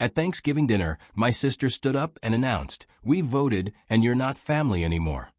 At Thanksgiving dinner, my sister stood up and announced, "We voted and you're not family anymore."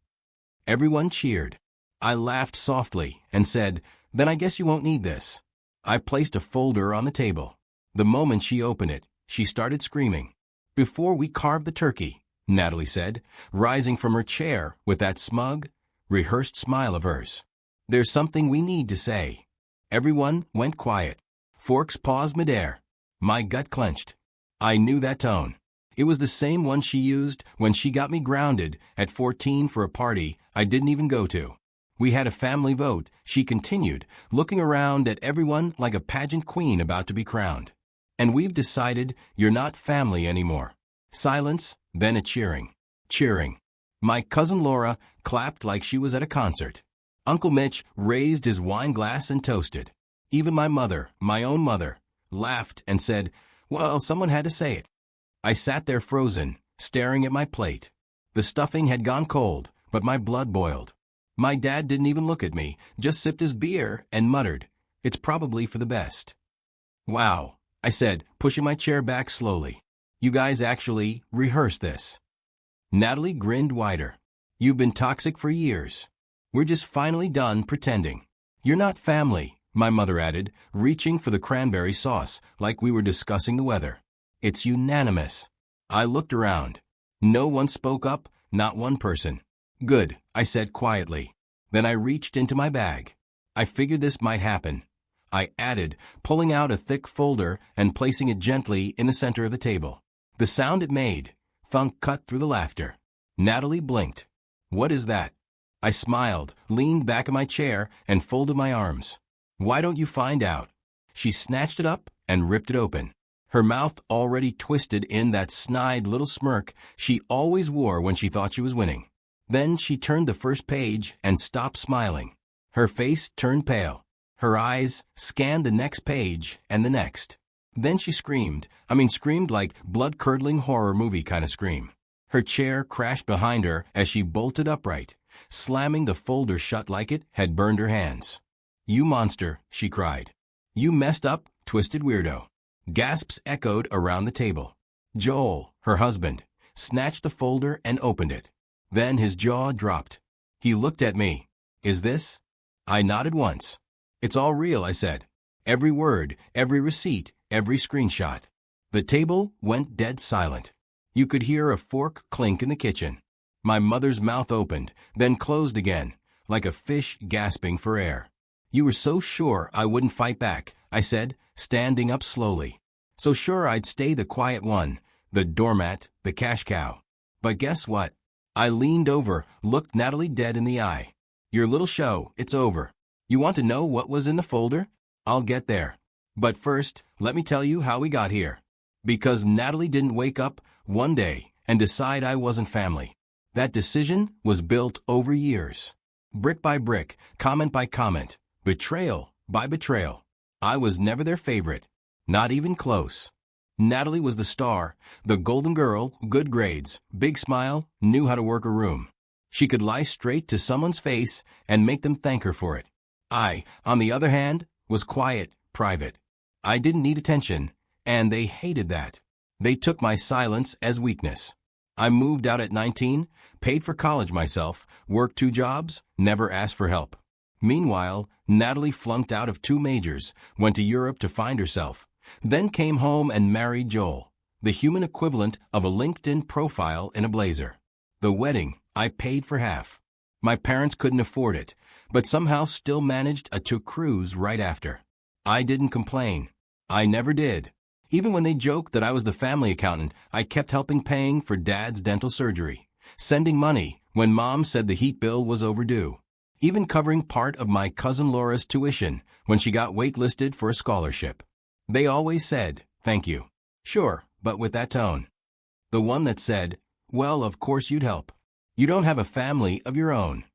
Everyone cheered. I laughed softly and said, "Then I guess you won't need this." I placed a folder on the table. The moment she opened it, she started screaming. "Before we carve the turkey," Natalie said, rising from her chair with that smug, rehearsed smile of hers, "there's something we need to say." Everyone went quiet. Forks paused midair. My gut clenched. I knew that tone. It was the same one she used when she got me grounded at 14 for a party I didn't even go to. "We had a family vote," she continued, looking around at everyone like a pageant queen about to be crowned. "And we've decided you're not family anymore." Silence, then a cheering. Cheering. My cousin Laura clapped like she was at a concert. Uncle Mitch raised his wine glass and toasted. Even my mother, my own mother, laughed and said, "Well, someone had to say it." I sat there frozen, staring at my plate. The stuffing had gone cold, but my blood boiled. My dad didn't even look at me, just sipped his beer and muttered, "It's probably for the best." "Wow," I said, pushing my chair back slowly. "You guys actually rehearsed this." Natalie grinned wider. "You've been toxic for years. We're just finally done pretending." "You're not family," my mother added, reaching for the cranberry sauce like we were discussing the weather. "It's unanimous." I looked around. No one spoke up, not one person. "Good," I said quietly. Then I reached into my bag. "I figured this might happen," I added, pulling out a thick folder and placing it gently in the center of the table. The sound it made, thunk, cut through the laughter. Natalie blinked. "What is that?" I smiled, leaned back in my chair, and folded my arms. "Why don't you find out?" She snatched it up and ripped it open. Her mouth already twisted in that snide little smirk she always wore when she thought she was winning. Then she turned the first page and stopped smiling. Her face turned pale. Her eyes scanned the next page and the next. Then she screamed. Screamed like blood-curdling horror movie kind of scream. Her chair crashed behind her as she bolted upright, slamming the folder shut like it had burned her hands. "You monster," she cried. "You messed up, twisted weirdo." Gasps echoed around the table. Joel, her husband, snatched the folder and opened it. Then his jaw dropped. He looked at me. "Is this?" I nodded once. "It's all real," I said. "Every word, every receipt, every screenshot." The table went dead silent. You could hear a fork clink in the kitchen. My mother's mouth opened, then closed again, like a fish gasping for air. "You were so sure I wouldn't fight back," I said, standing up slowly. "So sure I'd stay the quiet one, the doormat, the cash cow. But guess what?" I leaned over, looked Natalie dead in the eye. "Your little show, it's over. You want to know what was in the folder? I'll get there. But first, let me tell you how we got here." Because Natalie didn't wake up one day and decide I wasn't family. That decision was built over years. Brick by brick, comment by comment, betrayal by betrayal. I was never their favorite. Not even close. Natalie was the star, the golden girl, good grades, big smile, knew how to work a room. She could lie straight to someone's face and make them thank her for it. I, on the other hand, was quiet, private. I didn't need attention, and they hated that. They took my silence as weakness. I moved out at 19, paid for college myself, worked 2 jobs, never asked for help. Meanwhile, Natalie flunked out of 2 majors, went to Europe to find herself, then came home and married Joel, the human equivalent of a LinkedIn profile in a blazer. The wedding, I paid for half. My parents couldn't afford it, but somehow still managed to cruise right after. I didn't complain. I never did. Even when they joked that I was the family accountant, I kept helping paying for Dad's dental surgery, sending money when Mom said the heat bill was overdue, even covering part of my cousin Laura's tuition when she got waitlisted for a scholarship. They always said, "Thank you." Sure, but with that tone. The one that said, "Well, of course you'd help. You don't have a family of your own."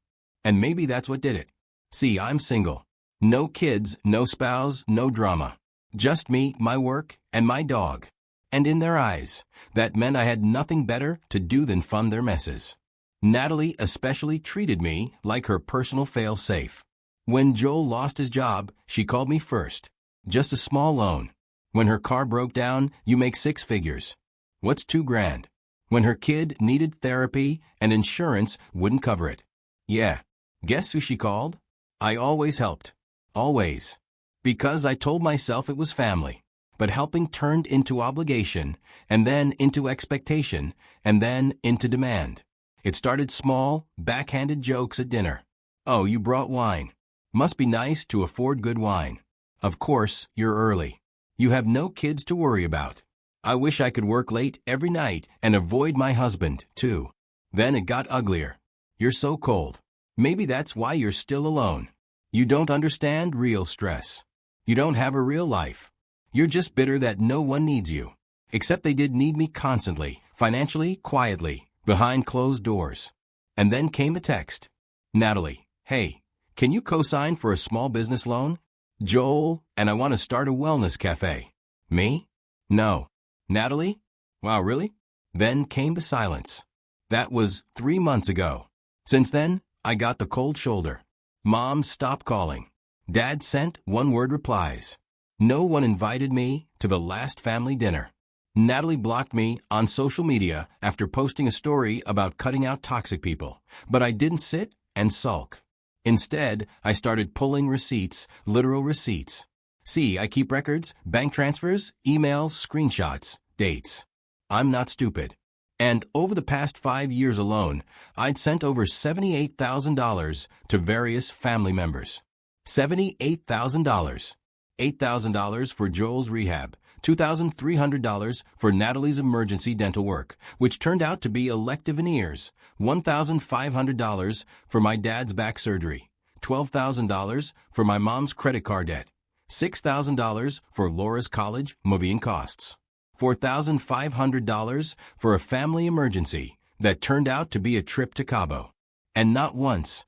And maybe that's what did it. See, I'm single. No kids, no spouse, no drama. Just me, my work, and my dog. And in their eyes, that meant I had nothing better to do than fund their messes. Natalie especially treated me like her personal fail-safe. When Joel lost his job, she called me first. Just a small loan. When her car broke down, you make six figures. What's $2,000? When her kid needed therapy and insurance wouldn't cover it. Yeah. Guess who she called? I always helped. Always. Because I told myself it was family. But helping turned into obligation, and then into expectation, and then into demand. It started small, backhanded jokes at dinner. Oh, you brought wine. Must be nice to afford good wine. Of course, you're early. You have no kids to worry about. I wish I could work late every night and avoid my husband, too. Then it got uglier. You're so cold. Maybe that's why you're still alone. You don't understand real stress. You don't have a real life. You're just bitter that no one needs you. Except they did need me constantly, financially, quietly, behind closed doors. And then came a text. Natalie, hey, can you co-sign for a small business loan? Joel, and I want to start a wellness cafe. Me? No. Natalie? Wow, really? Then came the silence. That was 3 months ago. Since then, I got the cold shoulder. Mom stopped calling. Dad sent one-word replies. No one invited me to the last family dinner. Natalie blocked me on social media after posting a story about cutting out toxic people, but I didn't sit and sulk. Instead, I started pulling receipts, literal receipts. See, I keep records, bank transfers, emails, screenshots, dates. I'm not stupid. And over the past 5 years alone, I'd sent over $78,000 to various family members. $78,000. $8,000 for Joel's rehab, $2,300 for Natalie's emergency dental work, which turned out to be elective veneers, $1,500 for my dad's back surgery, $12,000 for my mom's credit card debt, $6,000 for Laura's college moving costs, $4,500 for a family emergency that turned out to be a trip to Cabo. And not once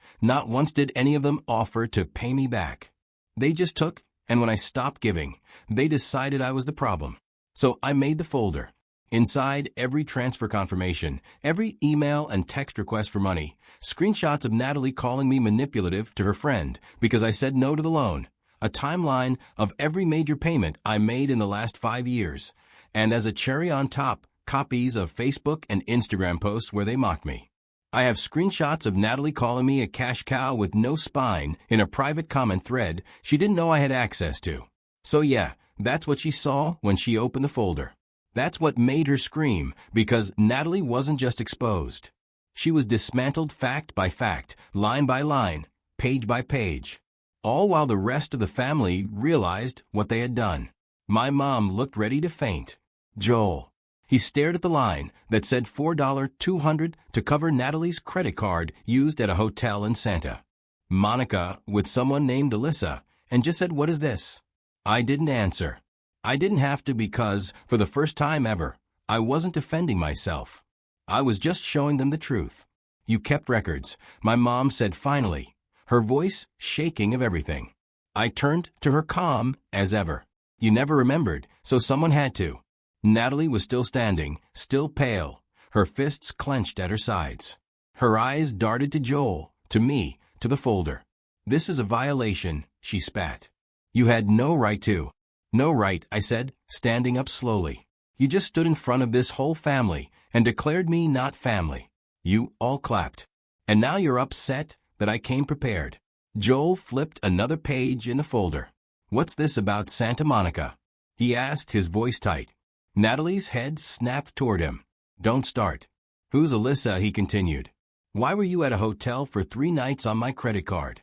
did any of them offer to pay me back. They just took, and when I stopped giving, they decided I was the problem. So I made the folder. Inside every transfer confirmation, every email and text request for money, screenshots of Natalie calling me manipulative to her friend because I said no to the loan, a timeline of every major payment I made in the last 5 years, and as a cherry on top, copies of Facebook and Instagram posts where they mocked me. I have screenshots of Natalie calling me a cash cow with no spine in a private comment thread she didn't know I had access to. So yeah, that's what she saw when she opened the folder. That's what made her scream, because Natalie wasn't just exposed. She was dismantled fact by fact, line by line, page by page. All while the rest of the family realized what they had done. My mom looked ready to faint. Joel. He stared at the line that said $4,200 to cover Natalie's credit card used at a hotel in Santa Monica with someone named Alyssa, and just said, "What is this?" I didn't answer. I didn't have to because, for the first time ever, I wasn't defending myself. I was just showing them the truth. You kept records, my mom said finally, her voice shaking of everything. I turned to her calm as ever. You never remembered, so someone had to. Natalie was still standing, still pale, her fists clenched at her sides. Her eyes darted to Joel, to me, to the folder. "This is a violation," she spat. "You had no right to." "No right," I said, standing up slowly. "You just stood in front of this whole family and declared me not family. You all clapped. And now you're upset that I came prepared." Joel flipped another page in the folder. "What's this about Santa Monica?" he asked, his voice tight. Natalie's head snapped toward him. "Don't start." "Who's Alyssa?" he continued. "Why were you at a hotel for 3 nights on my credit card?"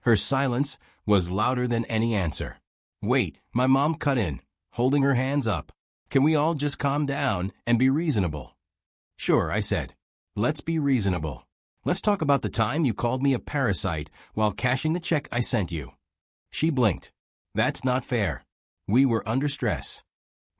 Her silence was louder than any answer. "Wait," my mom cut in, holding her hands up. "Can we all just calm down and be reasonable?" "Sure," I said. "Let's be reasonable. Let's talk about the time you called me a parasite while cashing the check I sent you." She blinked. "That's not fair. We were under stress."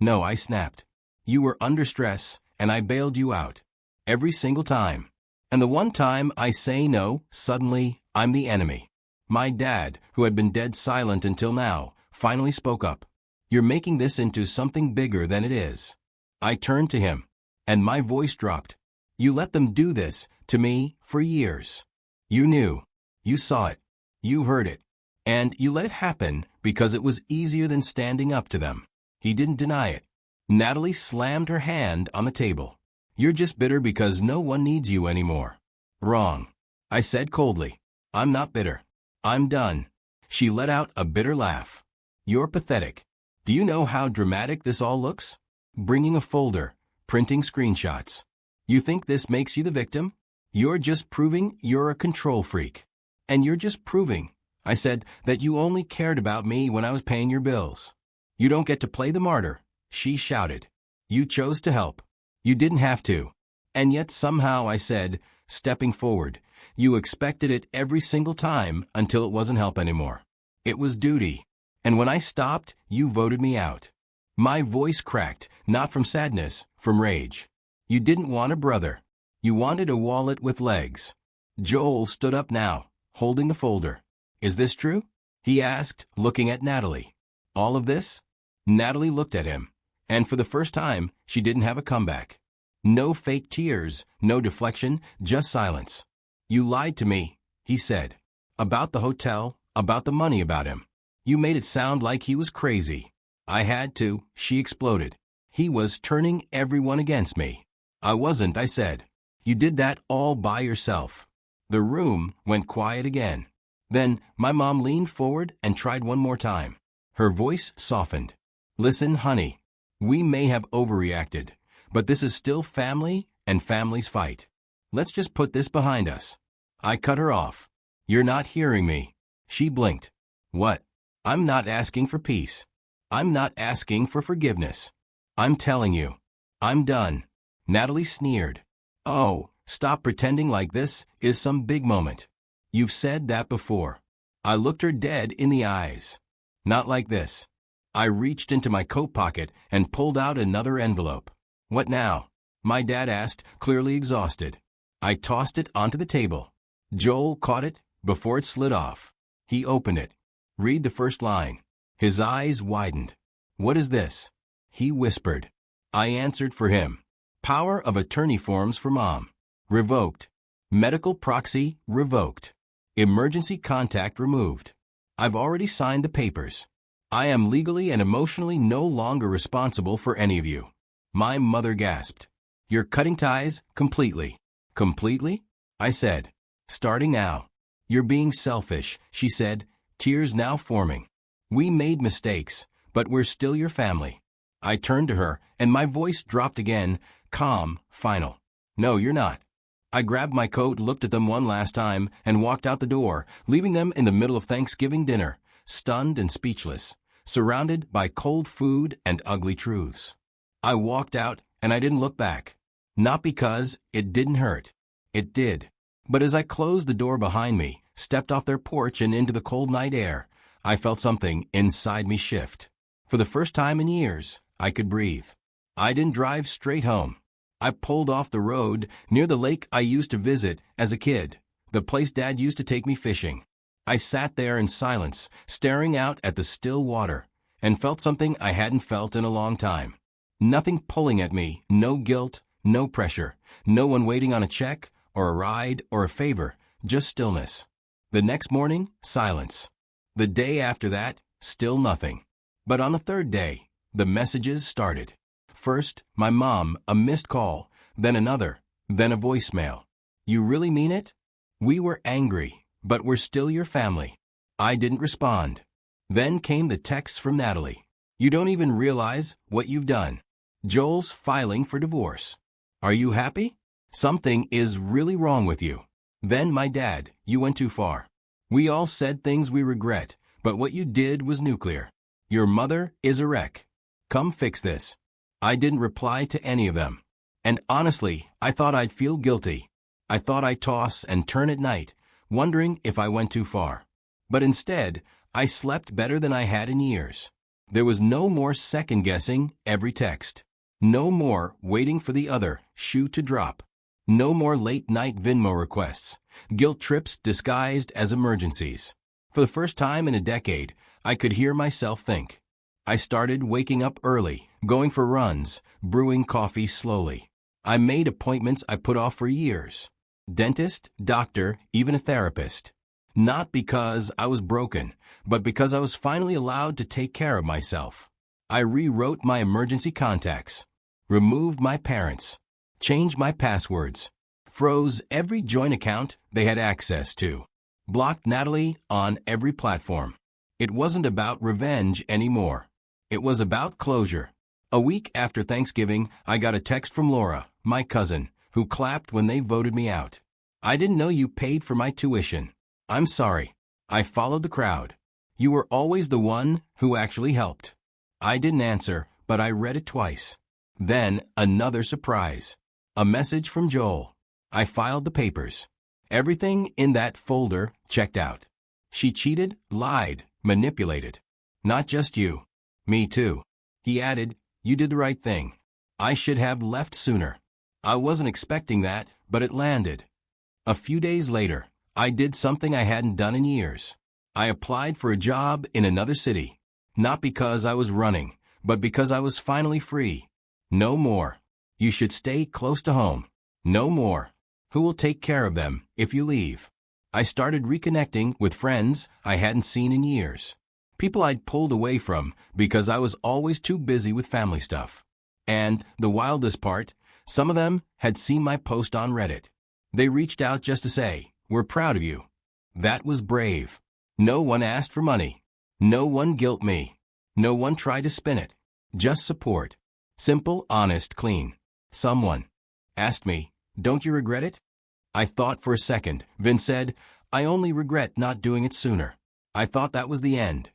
"No," I snapped. "You were under stress, and I bailed you out. Every single time. And the one time I say no, suddenly, I'm the enemy." My dad, who had been dead silent until now, finally spoke up. "You're making this into something bigger than it is." I turned to him, and my voice dropped. "You let them do this to me for years. You knew. You saw it. You heard it. And you let it happen because it was easier than standing up to them. He didn't deny it. Natalie slammed her hand on the table. You're just bitter because no one needs you anymore. Wrong. I said coldly. I'm not bitter. I'm done. She let out a bitter laugh. You're pathetic. Do you know how dramatic this all looks? Bringing a folder, printing screenshots. You think this makes you the victim? You're just proving you're a control freak. And you're just proving, I said, that you only cared about me when I was paying your bills. You don't get to play the martyr, she shouted. You chose to help. You didn't have to. And yet somehow, I said, stepping forward, you expected it every single time until it wasn't help anymore. It was duty. And when I stopped, you voted me out. My voice cracked, not from sadness, from rage. You didn't want a brother. You wanted a wallet with legs. Joel stood up now, holding the folder. Is this true? He asked, looking at Natalie. All of this? Natalie looked at him, and for the first time, she didn't have a comeback. No fake tears, no deflection, just silence. You lied to me, he said. About the hotel, about the money about him. You made it sound like he was crazy. I had to, she exploded. He was turning everyone against me. I wasn't, I said. You did that all by yourself. The room went quiet again. Then my mom leaned forward and tried one more time. Her voice softened. Listen, honey. We may have overreacted, but this is still family and families fight. Let's just put this behind us. I cut her off. You're not hearing me. She blinked. What? I'm not asking for peace. I'm not asking for forgiveness. I'm telling you. I'm done. Natalie sneered. Oh, stop pretending like this is some big moment. You've said that before. I looked her dead in the eyes. Not like this. I reached into my coat pocket and pulled out another envelope. What now? My dad asked, clearly exhausted. I tossed it onto the table. Joel caught it before it slid off. He opened it. Read the first line. His eyes widened. What is this? He whispered. I answered for him. Power of attorney forms for mom. Revoked. Medical proxy revoked. Emergency contact removed. I've already signed the papers. I am legally and emotionally no longer responsible for any of you. My mother gasped. You're cutting ties completely. Completely? I said. Starting now. You're being selfish, she said, tears now forming. We made mistakes, but we're still your family. I turned to her, and my voice dropped again, calm, final. No, you're not. I grabbed my coat, looked at them one last time, and walked out the door, leaving them in the middle of Thanksgiving dinner, stunned and speechless, surrounded by cold food and ugly truths. I walked out, and I didn't look back. Not because it didn't hurt. It did. But as I closed the door behind me, stepped off their porch and into the cold night air, I felt something inside me shift. For the first time in years, I could breathe. I didn't drive straight home. I pulled off the road near the lake I used to visit as a kid, the place Dad used to take me fishing. I sat there in silence, staring out at the still water, and felt something I hadn't felt in a long time. Nothing pulling at me, no guilt, no pressure, no one waiting on a check or a ride or a favor, just stillness. The next morning, silence. The day after that, still nothing. But on the third day, the messages started. First, my mom, a missed call, then another, then a voicemail. You really mean it? We were angry, but we're still your family. I didn't respond. Then came the texts from Natalie. You don't even realize what you've done. Joel's filing for divorce. Are you happy? Something is really wrong with you. Then my dad, you went too far. We all said things we regret, but what you did was nuclear. Your mother is a wreck. Come fix this. I didn't reply to any of them. And honestly, I thought I'd feel guilty. I thought I'd toss and turn at night, wondering if I went too far. But instead, I slept better than I had in years. There was no more second-guessing every text. No more waiting for the other shoe to drop. No more late-night Venmo requests, guilt trips disguised as emergencies. For the first time in a decade, I could hear myself think. I started waking up early, going for runs, brewing coffee slowly. I made appointments I put off for years. Dentist, doctor, even a therapist. Not because I was broken, but because I was finally allowed to take care of myself. I rewrote my emergency contacts, removed my parents, changed my passwords, froze every joint account they had access to, blocked Natalie on every platform. It wasn't about revenge anymore. It was about closure. A week after Thanksgiving, I got a text from Laura, my cousin, who clapped when they voted me out. "I didn't know you paid for my tuition. I'm sorry. I followed the crowd. You were always the one who actually helped." I didn't answer, but I read it twice. Then, another surprise. A message from Joel. I filed the papers. Everything in that folder checked out. She cheated, lied, manipulated. Not just you. Me too. He added, "You did the right thing. I should have left sooner." I wasn't expecting that, but it landed. A few days later, I did something I hadn't done in years. I applied for a job in another city. Not because I was running, but because I was finally free. No more. "You should stay close to home." No more. "Who will take care of them if you leave?" I started reconnecting with friends I hadn't seen in years. People I'd pulled away from because I was always too busy with family stuff. And, the wildest part, some of them had seen my post on Reddit. They reached out just to say, "We're proud of you." That was brave. No one asked for money. No one guilt me. No one tried to spin it. Just support. Simple, honest, clean. Someone asked me, "Don't you regret it?" I thought for a second, then said, "I only regret not doing it sooner." I thought that was the end.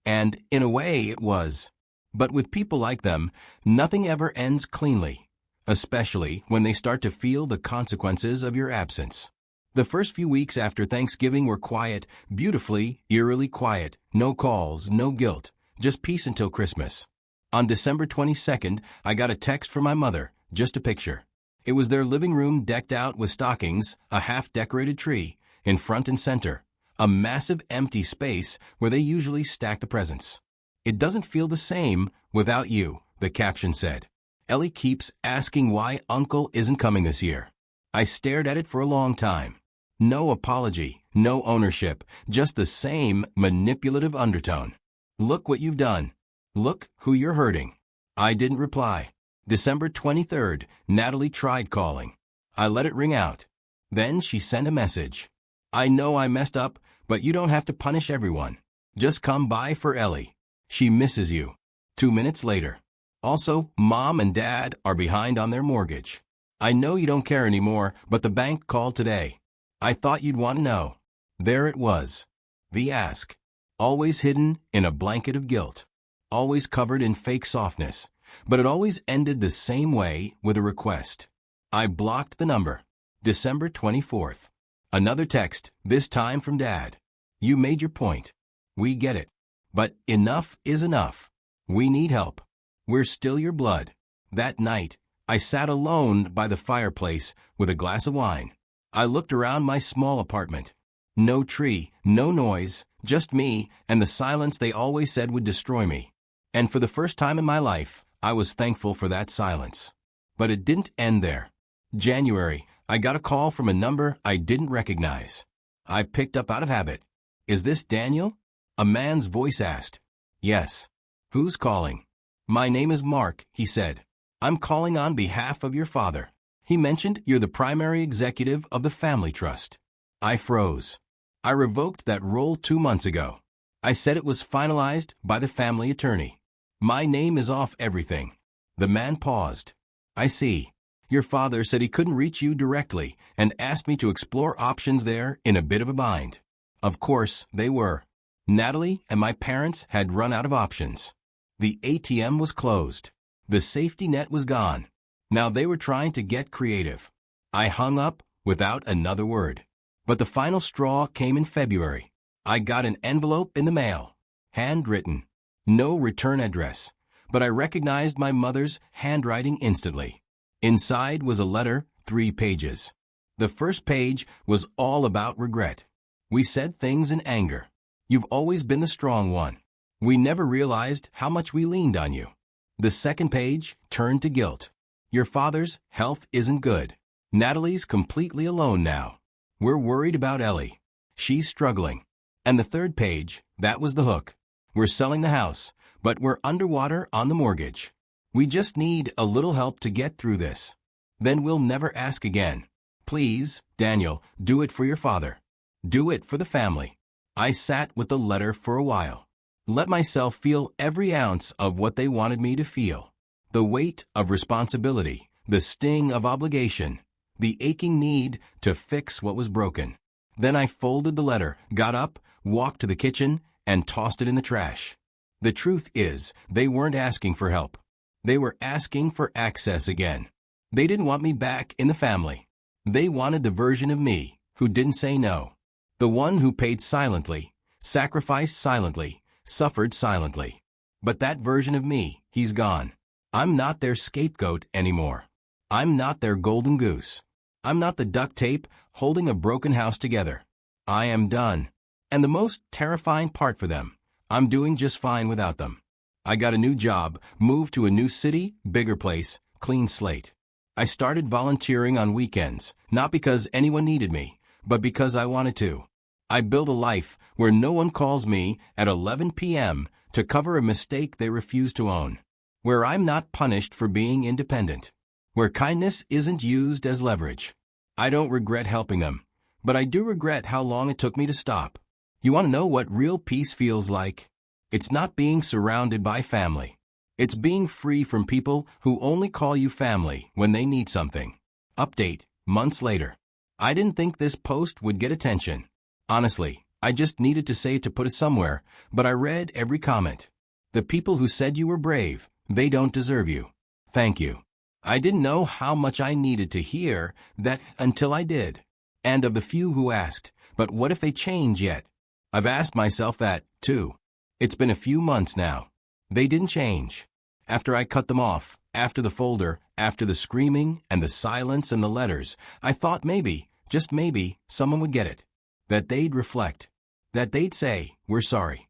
And, in a way, it was. But with people like them, nothing ever ends cleanly, especially when they start to feel the consequences of your absence. The first few weeks after Thanksgiving were quiet, beautifully, eerily quiet. No calls, no guilt, just peace until Christmas. On December 22nd, I got a text from my mother, just a picture. It was their living room decked out with stockings, a half-decorated tree, in front and center, a massive empty space where they usually stack the presents. "It doesn't feel the same without you," the caption said. "Ellie keeps asking why Uncle isn't coming this year." I stared at it for a long time. No apology, no ownership, just the same manipulative undertone. "Look what you've done. Look who you're hurting." I didn't reply. December 23rd, Natalie tried calling. I let it ring out. Then she sent a message. "I know I messed up, but you don't have to punish everyone. Just come by for Ellie. She misses you." 2 minutes later. "Also, Mom and Dad are behind on their mortgage. I know you don't care anymore, but the bank called today. I thought you'd want to know." There it was. The ask. Always hidden in a blanket of guilt. Always covered in fake softness. But it always ended the same way, with a request. I blocked the number. December 24th. Another text, this time from Dad. "You made your point. We get it. But enough is enough. We need help. We're still your blood." That night, I sat alone by the fireplace with a glass of wine. I looked around my small apartment. No tree, no noise, just me and the silence they always said would destroy me. And for the first time in my life, I was thankful for that silence. But it didn't end there. January, I got a call from a number I didn't recognize. I picked up out of habit. "Is this Daniel?" A man's voice asked. "Yes." "Who's calling?" "My name is Mark," he said. "I'm calling on behalf of your father. He mentioned you're the primary executive of the family trust." I froze. I revoked that role 2 months ago. I said it was finalized by the family attorney. My name is off everything. The man paused. "I see. Your father said he couldn't reach you directly and asked me to explore options there in a bit of a bind." Of course, they were. Natalie and my parents had run out of options. The ATM was closed. The safety net was gone. Now they were trying to get creative. I hung up without another word. But the final straw came in February. I got an envelope in the mail. Handwritten. No return address. But I recognized my mother's handwriting instantly. Inside was a letter, 3 pages. The first page was all about regret. "We said things in anger. You've always been the strong one. We never realized how much we leaned on you." The second page turned to guilt. "Your father's health isn't good. Natalie's completely alone now. We're worried about Ellie. She's struggling." And the third page, that was the hook. "We're selling the house, but we're underwater on the mortgage. We just need a little help to get through this. Then we'll never ask again. Please, Daniel, do it for your father. Do it for the family." I sat with the letter for a while. Let myself feel every ounce of what they wanted me to feel. The weight of responsibility, the sting of obligation, the aching need to fix what was broken. Then I folded the letter, got up, walked to the kitchen, and tossed it in the trash. The truth is, they weren't asking for help. They were asking for access again. They didn't want me back in the family. They wanted the version of me who didn't say no. The one who paid silently, sacrificed silently, suffered silently. But that version of me, he's gone. I'm not their scapegoat anymore. I'm not their golden goose. I'm not the duct tape holding a broken house together. I am done. And the most terrifying part for them, I'm doing just fine without them. I got a new job, moved to a new city, bigger place, clean slate. I started volunteering on weekends, not because anyone needed me, but because I wanted to. I built a life where no one calls me at 11 p.m. to cover a mistake they refuse to own. Where I'm not punished for being independent. Where kindness isn't used as leverage. I don't regret helping them, but I do regret how long it took me to stop. You want to know what real peace feels like? It's not being surrounded by family. It's being free from people who only call you family when they need something. Update, months later. I didn't think this post would get attention. Honestly, I just needed to say it to put it somewhere, but I read every comment. The people who said you were brave, they don't deserve you. Thank you. I didn't know how much I needed to hear that until I did. And of the few who asked, but what if they change yet? I've asked myself that, too. It's been a few months now. They didn't change. After I cut them off, after the folder, after the screaming and the silence and the letters, I thought maybe, just maybe, someone would get it. That they'd reflect. That they'd say, we're sorry.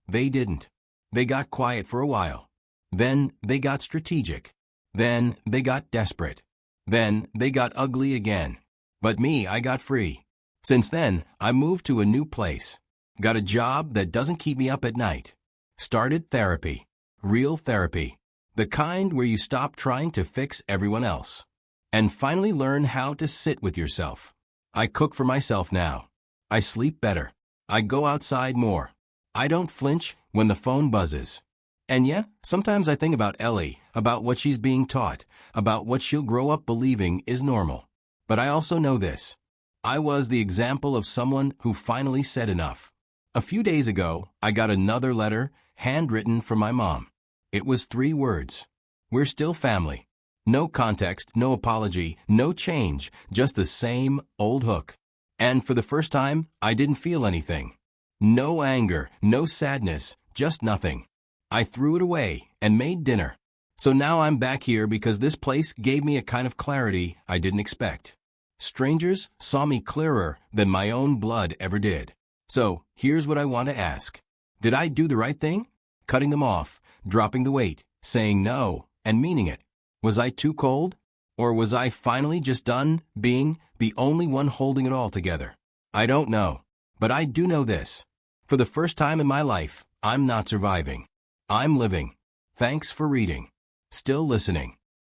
They didn't. They got quiet for a while. Then they got strategic. Then they got desperate. Then they got ugly again. But me, I got free. Since then, I moved to a new place. Got a job that doesn't keep me up at night. Started therapy. Real therapy. The kind where you stop trying to fix everyone else. And finally learn how to sit with yourself. I cook for myself now. I sleep better. I go outside more. I don't flinch when the phone buzzes. And yeah, sometimes I think about Ellie, about what she's being taught, about what she'll grow up believing is normal. But I also know this. I was the example of someone who finally said enough. A few days ago, I got another letter, handwritten from my mom. It was 3 words. We're still family. No context, no apology, no change, just the same old hook. And for the first time, I didn't feel anything. No anger, no sadness, just nothing. I threw it away and made dinner. So now I'm back here because this place gave me a kind of clarity I didn't expect. Strangers saw me clearer than my own blood ever did. So here's what I want to ask. Did I do the right thing? Cutting them off, dropping the weight, saying no, and meaning it. Was I too cold? Or was I finally just done being the only one holding it all together? I don't know. But I do know this. For the first time in my life, I'm not surviving. I'm living. Thanks for reading. Still listening.